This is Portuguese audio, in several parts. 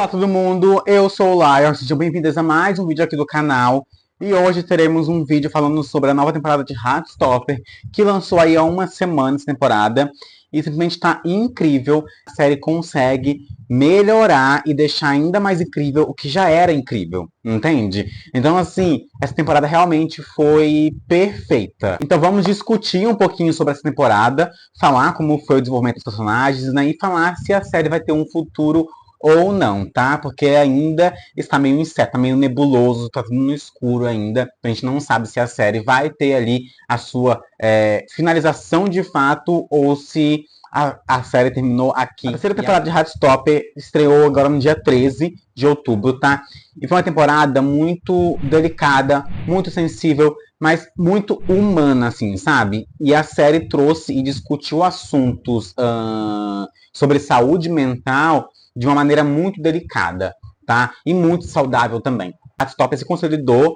Olá todo mundo, eu sou o Lion, sejam bem-vindos a mais um vídeo aqui do canal. E hoje teremos um vídeo falando sobre a nova temporada de Heartstopper, que lançou aí há uma semana essa temporada. E simplesmente está incrível, a série consegue melhorar e deixar ainda mais incrível o que já era incrível, entende? Então assim, essa temporada realmente foi perfeita. Então vamos discutir um pouquinho sobre essa temporada, falar como foi o desenvolvimento dos personagens, né? E falar se a série vai ter um futuro ou não, tá? Porque ainda está meio incerto, tá meio nebuloso, tá tudo no escuro ainda. A gente não sabe se a série vai ter ali a sua finalização de fato ou se a série terminou aqui. A terceira temporada de Heartstopper estreou agora no dia 13 de outubro, tá? E foi uma temporada muito delicada, muito sensível, mas muito humana, assim, sabe? E a série trouxe e discutiu assuntos sobre saúde mental de uma maneira muito delicada, tá? E muito saudável também. Heartstopper se consolidou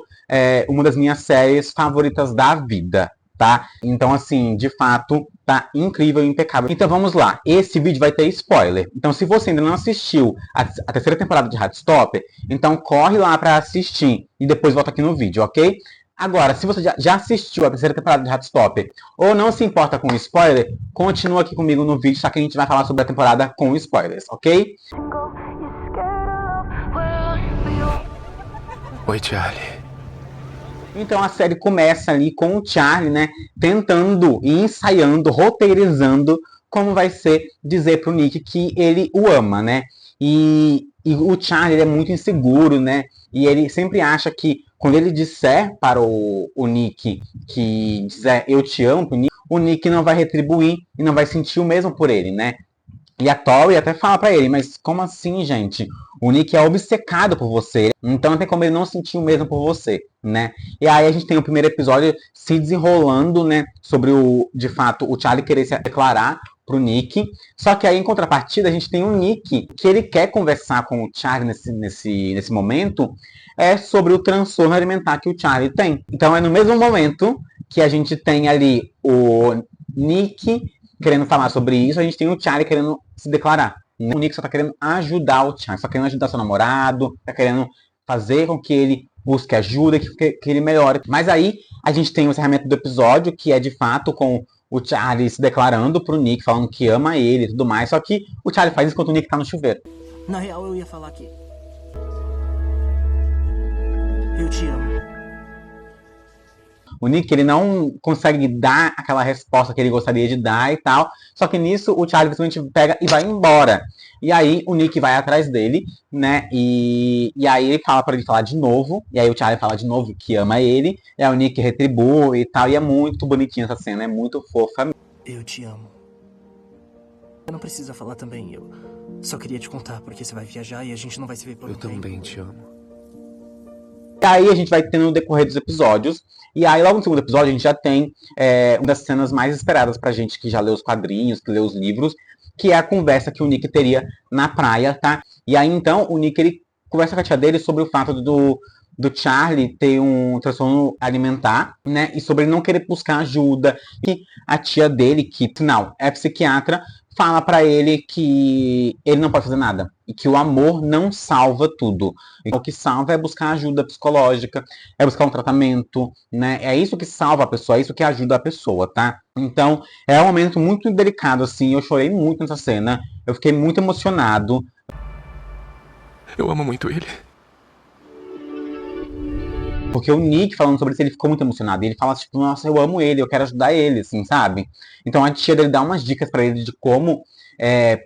uma das minhas séries favoritas da vida, tá? Então, assim, de fato, tá incrível e impecável. Então, vamos lá. Esse vídeo vai ter spoiler. Então, se você ainda não assistiu a terceira temporada de Heartstopper, então corre lá pra assistir e depois volta aqui no vídeo, ok? Agora, se você já assistiu a terceira temporada de Heartstopper ou não se importa com spoiler, continua aqui comigo no vídeo, só que a gente vai falar sobre a temporada com spoilers, ok? Oi, Charlie. Então a série começa ali com o Charlie, né, tentando e ensaiando, roteirizando como vai ser dizer pro Nick que ele o ama, né? E o Charlie ele é muito inseguro, né? E ele sempre acha que quando ele disser para o Nick que dizer eu te amo pro Nick, o Nick não vai retribuir e não vai sentir o mesmo por ele, né? E a Tori até fala pra ele, mas como assim, gente? O Nick é obcecado por você, então não tem como ele não sentir o mesmo por você, né? E aí a gente tem o primeiro episódio se desenrolando, né? Sobre de fato, o Charlie querer se declarar pro Nick. Só que aí, em contrapartida, a gente tem o Nick, que ele quer conversar com o Charlie nesse momento, sobre o transtorno alimentar que o Charlie tem. Então é no mesmo momento que a gente tem ali o Nick querendo falar sobre isso, a gente tem o Charlie querendo se declarar. O Nick só tá querendo ajudar o Charlie, só querendo ajudar seu namorado, tá querendo fazer com que ele busque ajuda, que ele melhore. Mas aí a gente tem o encerramento do episódio, que é de fato com o Charlie se declarando pro Nick, falando que ama ele e tudo mais, só que o Charlie faz isso enquanto o Nick tá no chuveiro. Na real, eu ia falar que eu te amo. O Nick, ele não consegue dar aquela resposta que ele gostaria de dar e tal. Só que nisso, o Charlie simplesmente pega e vai embora. E aí, o Nick vai atrás dele, né? E aí, ele fala pra ele falar de novo. E aí, o Charlie fala de novo que ama ele. E aí, o Nick retribui e tal. E é muito bonitinha essa cena, é muito fofa. Eu te amo. Eu não precisa falar também, eu só queria te contar porque você vai viajar e a gente não vai se ver por um tempo. Eu também te amo. E aí a gente vai tendo no decorrer dos episódios. E aí logo no segundo episódio a gente já tem uma das cenas mais esperadas pra gente que já leu os quadrinhos, que leu os livros, que é a conversa que o Nick teria na praia, tá? E aí então o Nick ele conversa com a tia dele sobre o fato do Charlie ter um transtorno alimentar, né? E sobre ele não querer buscar ajuda. E a tia dele, que, não, é psiquiatra, fala pra ele que ele não pode fazer nada. E que o amor não salva tudo. E o que salva é buscar ajuda psicológica, é buscar um tratamento, né? É isso que salva a pessoa, é isso que ajuda a pessoa, tá? Então, é um momento muito delicado, assim. Eu chorei muito nessa cena. Eu fiquei muito emocionado. Eu amo muito ele. Porque o Nick, falando sobre isso, ele ficou muito emocionado. E ele fala, tipo, nossa, eu amo ele, eu quero ajudar ele, assim, sabe? Então a tia dele dá umas dicas pra ele de como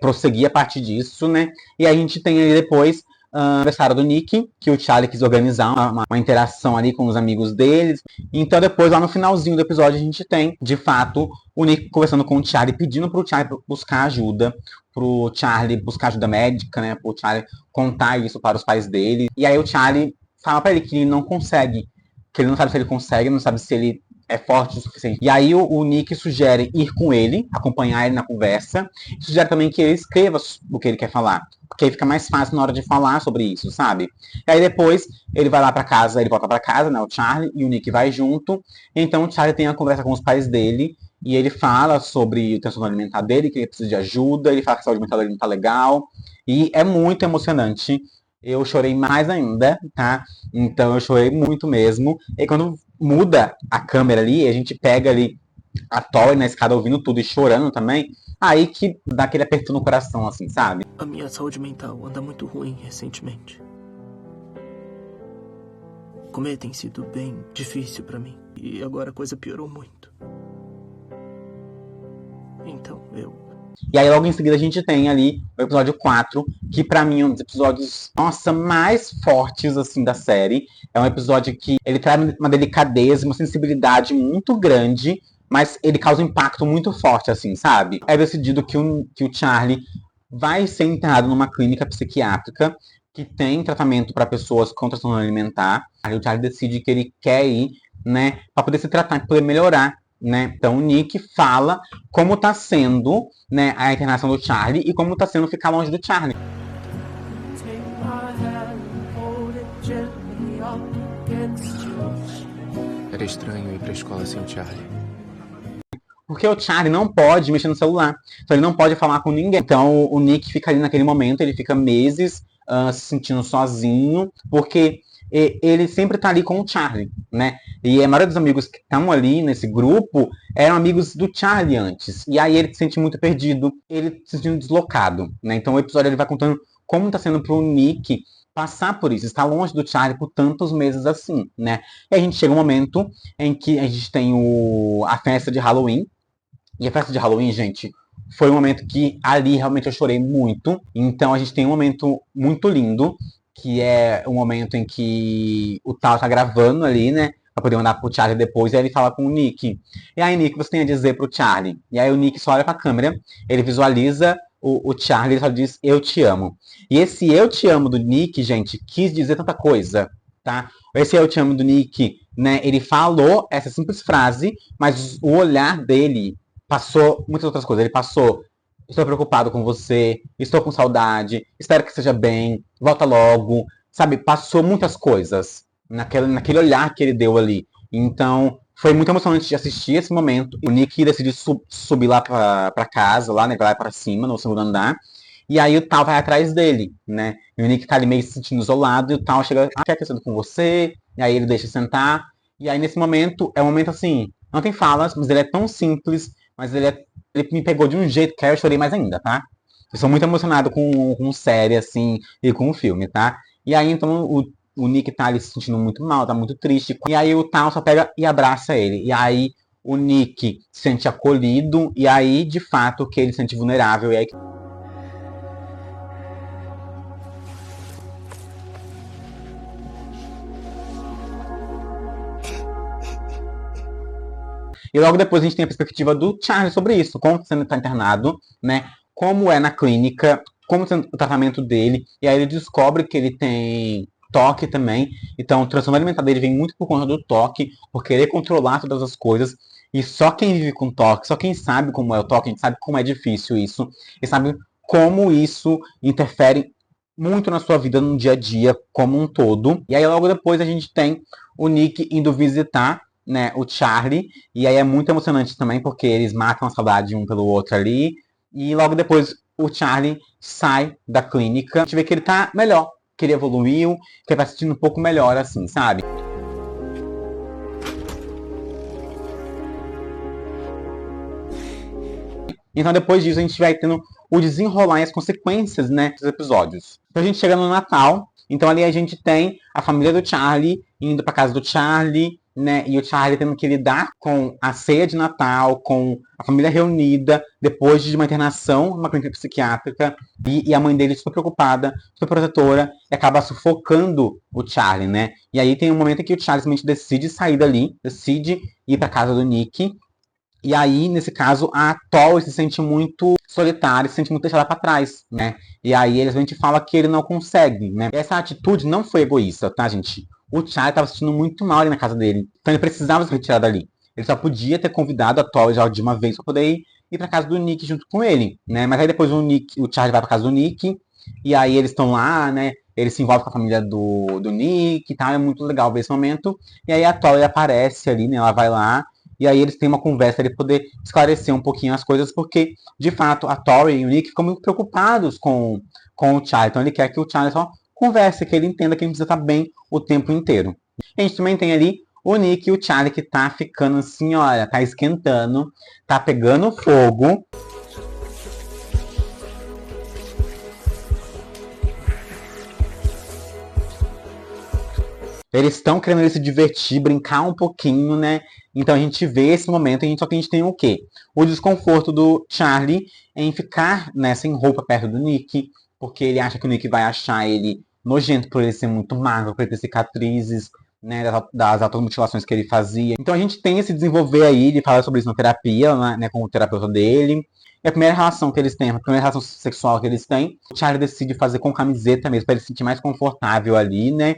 prosseguir a partir disso, né? E a gente tem ali depois o aniversário do Nick, que o Charlie quis organizar uma interação ali com os amigos deles. Então depois, lá no finalzinho do episódio, a gente tem, de fato, o Nick conversando com o Charlie, pedindo pro Charlie buscar ajuda, pro Charlie buscar ajuda médica, né? Pro Charlie contar isso para os pais dele. E aí o Charlie fala pra ele que ele não consegue, que ele não sabe se ele consegue, não sabe se ele é forte o suficiente. E aí o Nick sugere ir com ele, acompanhar ele na conversa, e sugere também que ele escreva o que ele quer falar, porque aí fica mais fácil na hora de falar sobre isso, sabe? E aí depois ele vai lá pra casa, ele volta pra casa, né, o Charlie, e o Nick vai junto, então o Charlie tem a conversa com os pais dele, E ele fala sobre o transtorno alimentar dele, que ele precisa de ajuda, ele fala que a saúde mental dele não tá legal. E é muito emocionante. Eu chorei mais ainda, tá? Então eu chorei muito mesmo. E quando muda a câmera ali, a gente pega ali a Tori na escada ouvindo tudo e chorando também, aí que dá aquele aperto no coração, assim, sabe? A minha saúde mental anda muito ruim recentemente. Comer tem sido bem difícil pra mim. E agora a coisa piorou muito. Então, E aí logo em seguida a gente tem ali o episódio 4, que pra mim é um dos episódios, nossa, mais fortes, assim, da série. É um episódio que ele traz uma delicadeza, uma sensibilidade muito grande, mas ele causa um impacto muito forte, assim, sabe? É decidido que o Charlie vai ser internado numa clínica psiquiátrica que tem tratamento para pessoas com transtorno alimentar. Aí o Charlie decide que ele quer ir, né, para poder se tratar, para poder melhorar, né? Então o Nick fala como tá sendo, né, a internação do Charlie e como tá sendo ficar longe do Charlie. Era estranho ir pra escola sem o Charlie. Porque o Charlie não pode mexer no celular. Então ele não pode falar com ninguém. Então o Nick fica ali naquele momento, ele fica meses se sentindo sozinho, porque ele sempre tá ali com o Charlie, né? E a maioria dos amigos que estão ali nesse grupo eram amigos do Charlie antes. E aí ele se sente muito perdido, ele se sentindo deslocado, né? Então o episódio ele vai contando como tá sendo pro Nick passar por isso, estar longe do Charlie por tantos meses assim, né? E a gente chega um momento em que a gente tem a festa de Halloween. E a festa de Halloween, gente, foi um momento que ali realmente eu chorei muito. Então a gente tem um momento muito lindo, que é o momento em que o Tal tá gravando ali, né? Pra poder mandar pro Charlie depois, e aí ele fala com o Nick. E aí, Nick, você tem a dizer pro Charlie? E aí o Nick só olha pra câmera, ele visualiza o Charlie, ele só diz, eu te amo. E esse eu te amo do Nick, gente, quis dizer tanta coisa, tá? Esse eu te amo do Nick, né? Ele falou essa simples frase, mas o olhar dele passou muitas outras coisas. Ele passou, estou preocupado com você, estou com saudade, espero que esteja bem, volta logo, sabe? Passou muitas coisas naquele olhar que ele deu ali. Então, foi muito emocionante de assistir esse momento. O Nick decide subir lá pra casa, lá, né? Lá pra cima, no segundo andar. E aí o Tal vai atrás dele, né? E o Nick tá ali meio se sentindo isolado, e o Tal chega, quer que eu sento com você? E aí ele deixa sentar. E aí nesse momento, é um momento assim, não tem falas, mas ele é tão simples, mas ele me pegou de um jeito que aí eu chorei mais ainda, tá? Eu sou muito emocionado com série, assim, e com o filme, tá? E aí, então, o Nick tá ali se sentindo muito mal, tá muito triste. E aí o Tal só pega e abraça ele. E aí o Nick se sente acolhido, e aí, de fato, que ele se sente vulnerável. E aí E logo depois a gente tem a perspectiva do Charlie sobre isso, como você está internado, né? Como é na clínica, como é o tratamento dele. E aí ele descobre que ele tem toque também. Então o transtorno alimentar dele vem muito por conta do toque, por querer controlar todas as coisas. E só quem vive com toque, só quem sabe como é o toque, a gente sabe como é difícil isso. E sabe como isso interfere muito na sua vida no dia a dia como um todo. E aí logo depois a gente tem o Nick indo visitar, né, o Charlie, e aí é muito emocionante também, porque eles matam a saudade um pelo outro ali, e logo depois o Charlie sai da clínica, a gente vê que ele tá melhor, que ele evoluiu, que ele tá se sentindo um pouco melhor, assim, sabe? Então depois disso a gente vai tendo o desenrolar e as consequências, né, dos episódios. Então a gente chega no Natal, então ali a gente tem a família do Charlie indo pra casa do Charlie, né? E o Charlie tendo que lidar com a ceia de Natal, com a família reunida, depois de uma internação numa clínica psiquiátrica, e a mãe dele super preocupada, super protetora, e acaba sufocando o Charlie, né? E aí tem um momento em que o Charlie simplesmente decide sair dali, decide ir pra casa do Nick, e aí, nesse caso, a Tori se sente muito solitária, se sente muito deixada pra trás, né? E aí a gente fala que ele não consegue, né? E essa atitude não foi egoísta, tá, gente? O Charlie tava se sentindo muito mal ali na casa dele. Então ele precisava se retirar dali. Ele só podia ter convidado a Tori já de uma vez pra poder ir pra casa do Nick junto com ele, né? Mas aí depois o Charlie vai pra casa do Nick, e aí eles estão lá, né? Ele se envolve com a família do Nick e tal. É muito legal ver esse momento. E aí a Tori aparece ali, né? Ela vai lá E aí eles têm uma conversa para poder esclarecer um pouquinho as coisas, porque, de fato, a Tori e o Nick ficam muito preocupados com o Charlie. Então ele quer que o Charlie só converse, que ele entenda que ele precisa estar bem o tempo inteiro. E a gente também tem ali o Nick e o Charlie que tá ficando assim, olha, tá esquentando, tá pegando fogo. Eles estão querendo se divertir, brincar um pouquinho, né? Então a gente vê esse momento, só que a gente tem o quê? O desconforto do Charlie em ficar, né, sem roupa perto do Nick, porque ele acha que o Nick vai achar ele nojento por ele ser muito magro, por ele ter cicatrizes, né, das automutilações que ele fazia. Então a gente tem esse desenvolver aí, ele fala sobre isso na terapia, né, com o terapeuta dele. E a primeira relação que eles têm, a primeira relação sexual que eles têm, o Charlie decide fazer com camiseta mesmo, para ele se sentir mais confortável ali, né?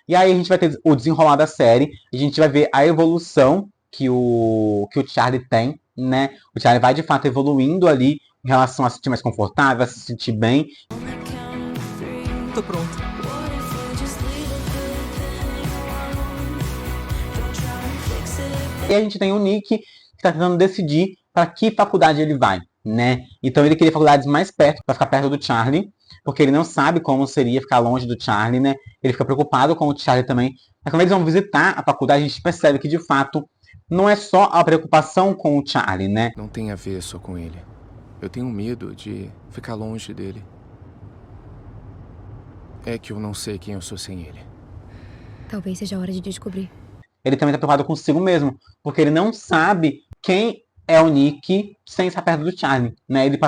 E aí a gente vai ter o desenrolar da série, e a gente vai ver a evolução que o Charlie tem, né? O Charlie vai de fato evoluindo ali em relação a se sentir mais confortável, a se sentir bem. Tô pronto. E a gente tem o Nick que tá tentando decidir para que faculdade ele vai, né? Então ele queria faculdades mais perto, para ficar perto do Charlie, porque ele não sabe como seria ficar longe do Charlie, né? Ele fica preocupado com o Charlie também. Mas quando eles vão visitar a faculdade, a gente percebe que, de fato, não é só a preocupação com o Charlie, né? Não tem a ver só com ele. Eu tenho medo de ficar longe dele. É que eu não sei quem eu sou sem ele. Talvez seja a hora de descobrir. Ele também tá preocupado consigo mesmo, porque ele não sabe quem é o Nick sem estar perto do Charlie, né? Ele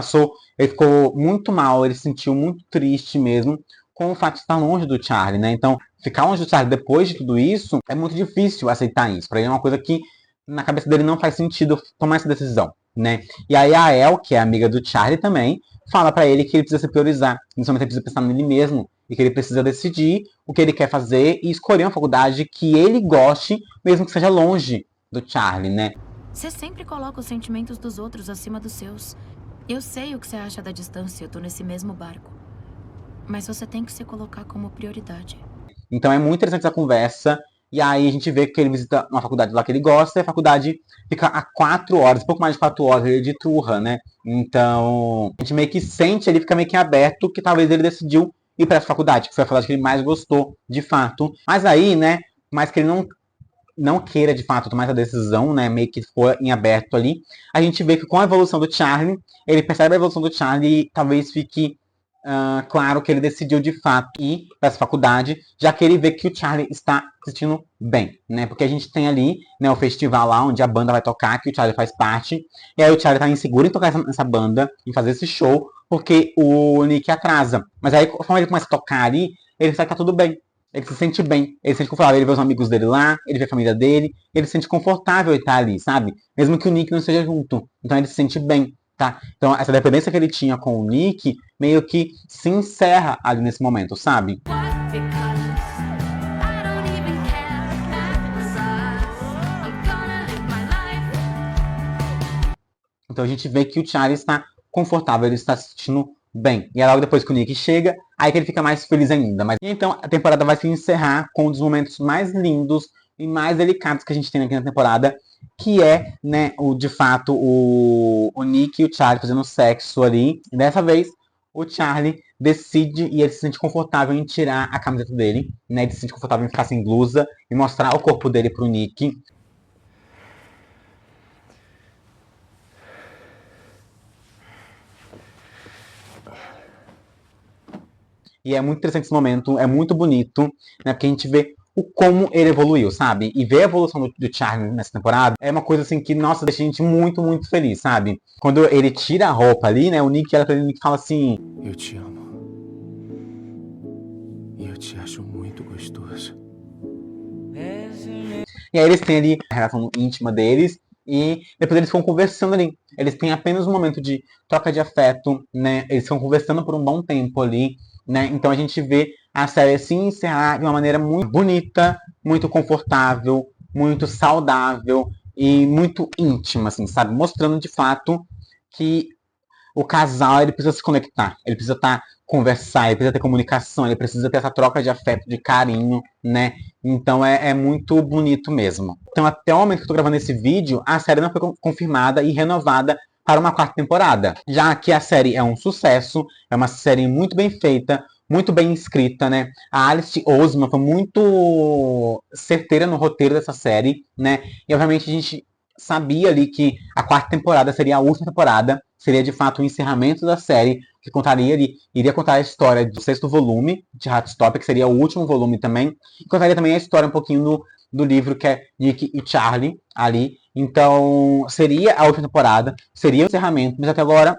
ficou muito mal, ele se sentiu muito triste mesmo com o fato de estar longe do Charlie, né? Então, ficar longe do Charlie depois de tudo isso, é muito difícil aceitar isso. Pra ele é uma coisa que na cabeça dele não faz sentido tomar essa decisão, né? E aí a El, que é amiga do Charlie também, fala pra ele que ele precisa se priorizar. Nesse momento ele precisa pensar nele mesmo. E que ele precisa decidir o que ele quer fazer e escolher uma faculdade que ele goste, mesmo que seja longe do Charlie, né? Você sempre coloca os sentimentos dos outros acima dos seus. Eu sei o que você acha da distância, eu tô nesse mesmo barco. Mas você tem que se colocar como prioridade. Então é muito interessante essa conversa. E aí a gente vê que ele visita uma faculdade lá que ele gosta, e a faculdade fica a 4 horas, pouco mais de 4 horas de Turra, né? Então a gente meio que sente, ele fica meio que aberto, que talvez ele decidiu ir para essa faculdade, que foi a faculdade que ele mais gostou, de fato. Mas aí, né, mais que ele não queira, de fato, tomar essa decisão, né, meio que ficou em aberto ali, a gente vê que com a evolução do Charlie, ele percebe a evolução do Charlie e talvez fique claro que ele decidiu, de fato, ir para essa faculdade, já que ele vê que o Charlie está se sentindo bem, né, porque a gente tem ali, né, o festival lá, onde a banda vai tocar, que o Charlie faz parte, e aí o Charlie tá inseguro em tocar essa banda, em fazer esse show, porque o Nick atrasa. Mas aí, quando ele começa a tocar ali, ele sabe que tá tudo bem. Ele se sente bem, ele se sente confortável, ele vê os amigos dele lá, ele vê a família dele, ele se sente confortável em estar ali, sabe? Mesmo que o Nick não esteja junto. Então ele se sente bem, tá? Então essa dependência que ele tinha com o Nick, meio que se encerra ali nesse momento, sabe? Então a gente vê que o Charlie está confortável, ele está se sentindo bem. E é logo depois que o Nick chega, aí que ele fica mais feliz ainda. Mas então a temporada vai se encerrar com um dos momentos mais lindos e mais delicados que a gente tem aqui na temporada, que é, né, de fato, o Nick e o Charlie fazendo sexo ali. E dessa vez, o Charlie decide e ele se sente confortável em tirar a camiseta dele, né? Ele se sente confortável em ficar sem blusa e mostrar o corpo dele pro Nick. E é muito interessante esse momento, é muito bonito, né? Porque a gente vê o como ele evoluiu, sabe? E ver a evolução do Charlie nessa temporada é uma coisa assim que, nossa, deixa a gente muito, muito feliz, sabe? Quando ele tira a roupa ali, né? O Nick olha pra ele e fala assim: Eu te amo. E eu te acho muito gostoso. E aí eles têm ali a relação íntima deles. E depois eles ficam conversando ali. Eles têm apenas um momento de troca de afeto, né? Eles ficam conversando por um bom tempo ali, né? Então a gente vê a série se encerrar de uma maneira muito bonita, muito confortável, muito saudável e muito íntima, assim, sabe? Mostrando de fato que o casal ele precisa se conectar, ele precisa conversar, ele precisa ter comunicação, ele precisa ter essa troca de afeto, de carinho, né? Então é muito bonito mesmo. Então até o momento que eu tô gravando esse vídeo, a série não foi confirmada e renovada para uma 4ª temporada. Já que a série é um sucesso, é uma série muito bem feita, muito bem escrita, né? A Alice Oseman foi muito certeira no roteiro dessa série, né? E obviamente a gente sabia ali que a 4ª temporada seria a última temporada, seria de fato o encerramento da série, que iria contar a história do 6º volume de Heartstopper, que seria o último volume também, e contaria também a história um pouquinho do livro que é Nick e Charlie ali. Então seria a última temporada, seria o encerramento, mas até agora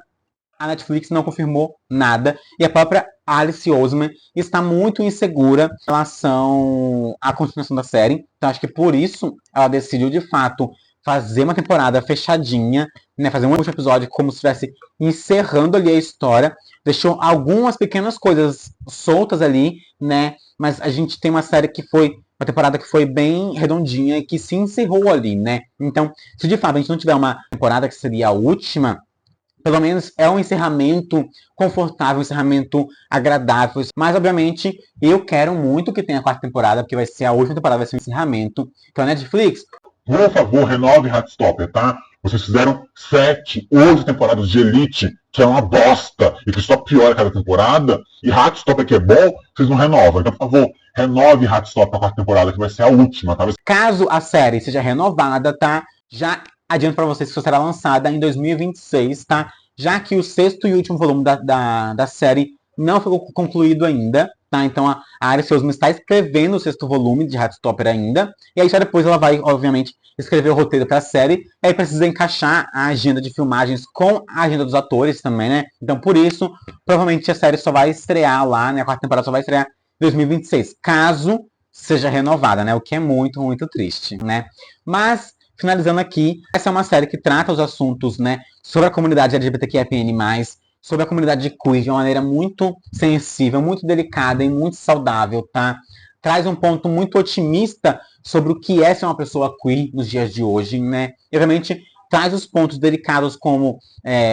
a Netflix não confirmou nada, e a própria Alice Oseman está muito insegura em relação à continuação da série. Então acho que por isso ela decidiu de fato fazer uma temporada fechadinha, né, fazer um último episódio como se estivesse encerrando ali a história. Deixou algumas pequenas coisas soltas ali, né, mas a gente tem uma série que foi uma temporada que foi bem redondinha e que se encerrou ali, né. Então, se de fato a gente não tiver uma temporada que seria a última, pelo menos é um encerramento confortável, um encerramento agradável. Mas, obviamente, eu quero muito que tenha a 4ª temporada, porque vai ser a última temporada, vai ser um encerramento. Então, a Netflix, por favor, renove Heartstopper, tá? Vocês fizeram 7, 8 temporadas de Elite, que é uma bosta, e que só piora cada temporada. E Heartstopper, que é bom, vocês não renovam. Então, por favor, renove Heartstopper para a 4ª temporada, que vai ser a última, tá? Caso a série seja renovada, tá? Já adianto para vocês que só será lançada em 2026, tá? Já que o 6º e último volume da série não foi concluído ainda, tá? Então a Alice Oseman está escrevendo o 6º volume de Heartstopper ainda, e aí só depois ela vai, obviamente, escrever o roteiro para a série, e aí precisa encaixar a agenda de filmagens com a agenda dos atores também, né? Então por isso, provavelmente a série só vai estrear lá, né? A 4ª temporada só vai estrear em 2026, caso seja renovada, né? O que é muito, muito triste, né? Mas finalizando aqui, essa é uma série que trata os assuntos, né, sobre a comunidade LGBTQIAPN+, sobre a comunidade queer de uma maneira muito sensível, muito delicada e muito saudável, tá? Traz um ponto muito otimista sobre o que é ser uma pessoa queer nos dias de hoje, né? E, obviamente, traz os pontos delicados como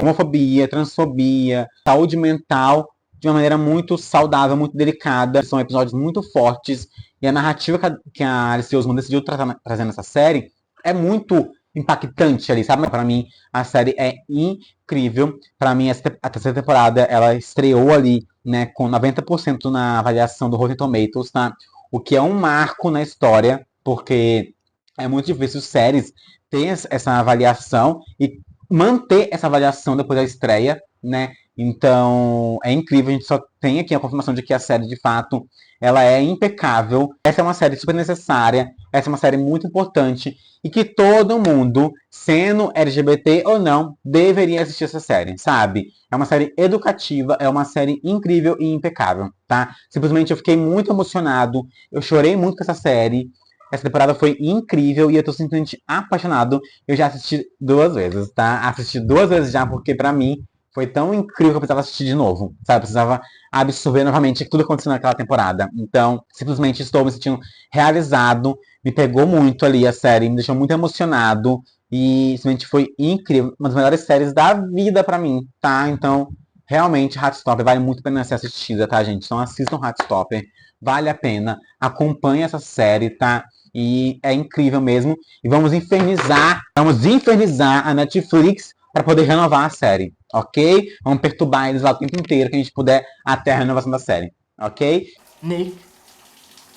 homofobia, transfobia, saúde mental, de uma maneira muito saudável, muito delicada. São episódios muito fortes, e a narrativa que a Alice Oseman decidiu trazer nessa série é muito impactante ali, sabe? Para mim, a série é incrível. Para mim, a 3ª temporada, ela estreou ali, né, com 90% na avaliação do Rotten Tomatoes, tá? O que é um marco na história, porque é muito difícil séries ter essa avaliação e manter essa avaliação depois da estreia, né? Então, é incrível, a gente só tem aqui a confirmação de que a série, de fato, ela é impecável. Essa é uma série super necessária, essa é uma série muito importante, e que todo mundo, sendo LGBT ou não, deveria assistir essa série, sabe? É uma série educativa, é uma série incrível e impecável, tá? Simplesmente eu fiquei muito emocionado, eu chorei muito com essa série. Essa temporada foi incrível e eu tô simplesmente apaixonado. Eu já assisti 2 vezes, tá? Assisti 2 vezes já, porque pra mim foi tão incrível que eu precisava assistir de novo, sabe? Eu precisava absorver novamente tudo que aconteceu naquela temporada. Então, simplesmente estou me sentindo realizado. Me pegou muito ali a série, me deixou muito emocionado. E simplesmente foi incrível. Uma das melhores séries da vida pra mim, tá? Então, realmente, Heartstopper vale muito a pena ser assistida, tá, gente? Então assistam Heartstopper. Vale a pena. Acompanhe essa série, tá? E é incrível mesmo. E vamos infernizar a Netflix para poder renovar a série, ok? Vamos perturbar eles lá o tempo inteiro que a gente puder até a renovação da série, ok? Nick,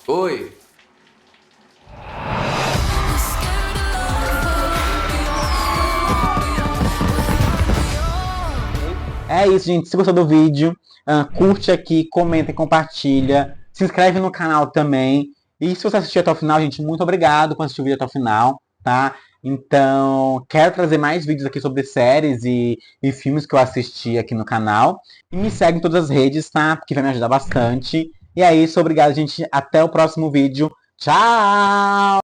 Oi. É isso, gente. Se gostou do vídeo, curte aqui, comenta e compartilha. Se inscreve no canal também. E se você assistiu até o final, gente, muito obrigado por assistir o vídeo até o final, tá? Então, quero trazer mais vídeos aqui sobre séries e filmes que eu assisti aqui no canal. E me segue em todas as redes, tá? Porque vai me ajudar bastante. E é isso, obrigado, gente. Até o próximo vídeo. Tchau!